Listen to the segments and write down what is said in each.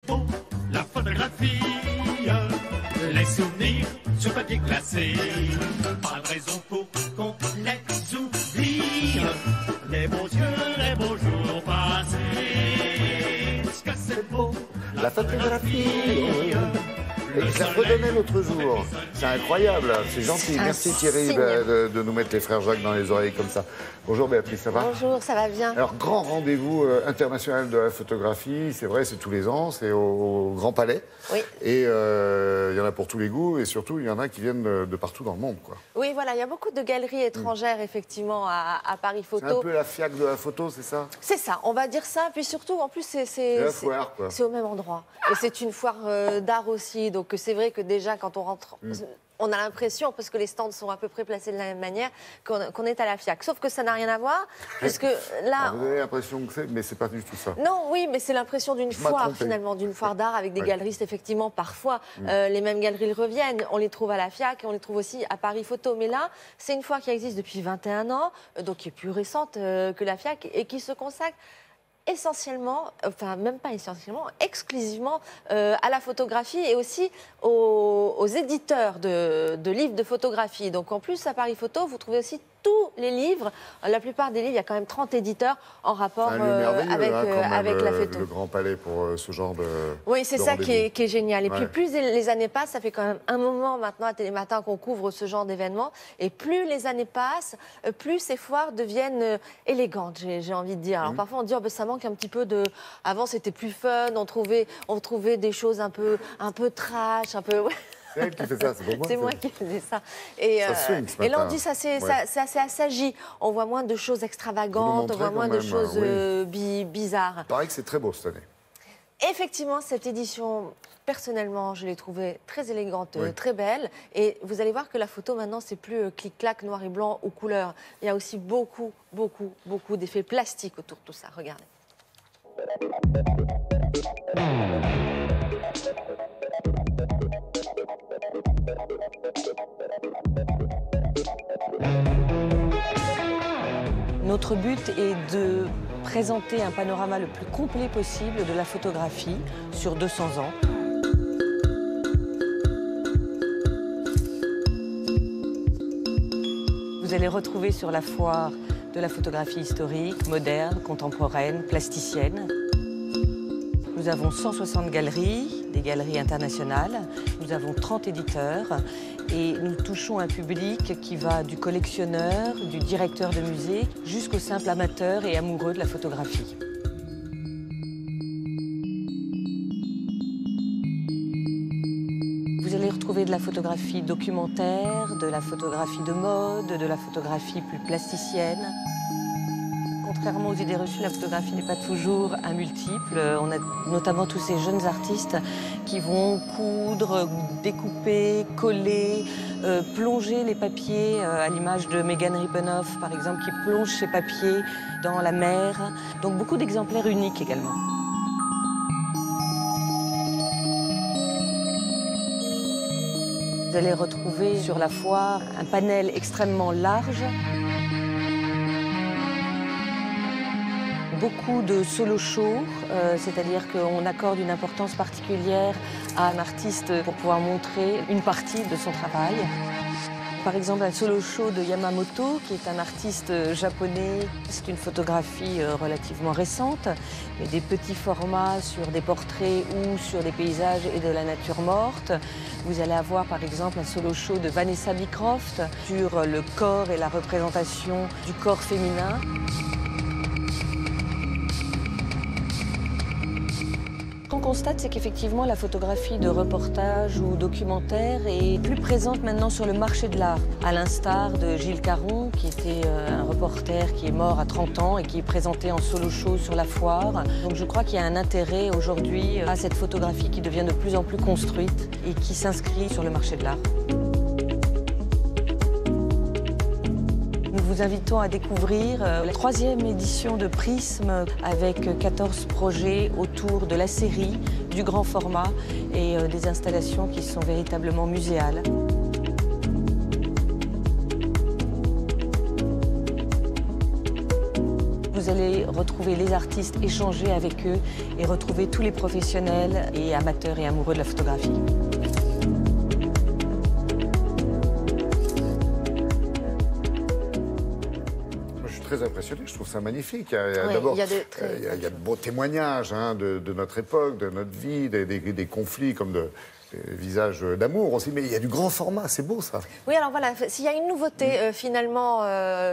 Pour la photographie, les souvenirs sur papier glacé. Pas de raison pour qu'on les oublie. Les beaux yeux, les beaux jours passés. Parce que c'est beau, La photographie. Et je l'ai redonné l'autre jour. C'est incroyable, c'est gentil. Merci Thierry de nous mettre les frères Jacques dans les oreilles comme ça. Bonjour Béatrice, ça va? Bonjour, ça va bien. Alors, grand rendez-vous international de la photographie, c'est vrai, c'est tous les ans, c'est au Grand Palais. Oui. Et il y en a pour tous les goûts, et surtout, il y en a qui viennent de partout dans le monde, quoi. Oui, voilà, il y a beaucoup de galeries étrangères, effectivement, à Paris Photo. C'est un peu la FIAC de la photo, c'est ça? C'est ça, on va dire ça. Puis surtout, en plus, C'est la foire, quoi. c'est au même endroit. Et c'est une foire d'art aussi. Donc, c'est vrai que déjà, quand on rentre... On a l'impression, parce que les stands sont à peu près placés de la même manière, qu'on est à la FIAC. Sauf que ça n'a rien à voir, puisque là... Vous avez l'impression que c'est, mais c'est pas du tout ça. Non, oui, mais c'est l'impression d'une foire, finalement, d'une foire d'art avec des galeristes, effectivement, parfois. Les mêmes galeries reviennent. On les trouve à la FIAC et on les trouve aussi à Paris Photo. Mais là, c'est une foire qui existe depuis 21 ans, donc qui est plus récente que la FIAC et qui se consacre essentiellement, enfin même pas essentiellement, exclusivement à la photographie et aussi aux éditeurs de livres de photographie. Donc en plus, à Paris Photo, vous trouvez aussi tous les livres. La plupart des livres, il y a quand même 30 éditeurs en rapport avec la photo. Le Grand Palais pour ce genre de... Oui, c'est ça qui est génial. Et Ouais. puis plus les années passent, ça fait quand même un moment maintenant à Télématin qu'on couvre ce genre d'événements. Et plus les années passent, plus ces foires deviennent élégantes, j'ai envie de dire. Alors parfois on dit, oh, ben, ça manque un petit peu de... Avant c'était plus fun, on trouvait des choses un peu trash, un peu... C'est elle qui fait ça, c'est pour moi. C'est moi qui faisais ça. Et, Ça swing, ce et là, on matin. dit ça, c'est Ouais. assez assagi. On voit moins de choses extravagantes, on voit montrez moins quand de même, choses bizarres. Il paraît que c'est très beau cette année. Effectivement, cette édition, personnellement, je l'ai trouvée très élégante, Oui. très belle. Et vous allez voir que la photo, maintenant, c'est plus clic-clac, noir et blanc ou couleur. Il y a aussi beaucoup d'effets plastiques autour de tout ça. Regardez. Notre but est de présenter un panorama le plus complet possible de la photographie sur 200 ans. Vous allez retrouver sur la foire de la photographie historique, moderne, contemporaine, plasticienne. Nous avons 160 galeries, des galeries internationales. Nous avons 30 éditeurs et nous touchons un public qui va du collectionneur, du directeur de musée, jusqu'au simple amateur et amoureux de la photographie. Vous allez retrouver de la photographie documentaire, de la photographie de mode, de la photographie plus plasticienne. Contrairement aux idées reçues, la photographie n'est pas toujours un multiple. On a notamment tous ces jeunes artistes qui vont coudre, découper, coller, plonger les papiers, à l'image de Megan Rippenoff, par exemple, qui plonge ses papiers dans la mer. Donc beaucoup d'exemplaires uniques également. Vous allez retrouver sur la foire un panel extrêmement large. Beaucoup de solo shows, c'est-à-dire qu'on accorde une importance particulière à un artiste pour pouvoir montrer une partie de son travail. Par exemple, un solo show de Yamamoto, qui est un artiste japonais. C'est une photographie relativement récente, mais des petits formats sur des portraits ou sur des paysages et de la nature morte. Vous allez avoir par exemple un solo show de Vanessa Beecroft sur le corps et la représentation du corps féminin. Ce qu'on constate, c'est qu'effectivement, la photographie de reportage ou documentaire est plus présente maintenant sur le marché de l'art, à l'instar de Gilles Caron, qui était un reporter qui est mort à 30 ans et qui est présenté en solo show sur la foire. Donc je crois qu'il y a un intérêt aujourd'hui à cette photographie qui devient de plus en plus construite et qui s'inscrit sur le marché de l'art. Nous vous invitons à découvrir la 3e édition de Prisme avec 14 projets autour de la série, du grand format et des installations qui sont véritablement muséales. Vous allez retrouver les artistes, échanger avec eux et retrouver tous les professionnels et amateurs et amoureux de la photographie. Très impressionné, je trouve ça magnifique. D'abord, il y a de beaux témoignages hein, de notre époque, de notre vie, des conflits comme des visages d'amour aussi, mais il y a du grand format, c'est beau ça. Oui, alors voilà, s'il y a une nouveauté finalement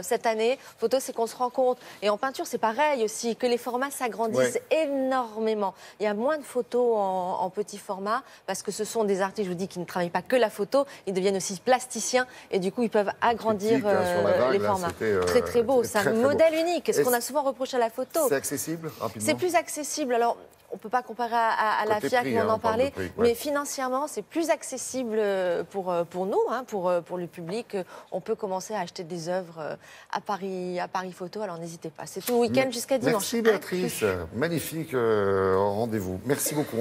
cette année, photo, c'est qu'on se rend compte, et en peinture c'est pareil aussi, que les formats s'agrandissent énormément. Il y a moins de photos en petit format, parce que ce sont des artistes, je vous dis, qui ne travaillent pas que la photo, ils deviennent aussi plasticiens, et du coup ils peuvent agrandir les formats. Très très beau, c'est un modèle unique, ce qu'on a souvent reproché à la photo. C'est accessible rapidement? C'est plus accessible, alors... On ne peut pas comparer à la FIAC, on en parlait, mais financièrement, c'est plus accessible pour nous, hein, pour le public. On peut commencer à acheter des œuvres à Paris Photo, alors n'hésitez pas. C'est tout le week-end jusqu'à dimanche. Merci Béatrice, magnifique rendez-vous. Merci beaucoup.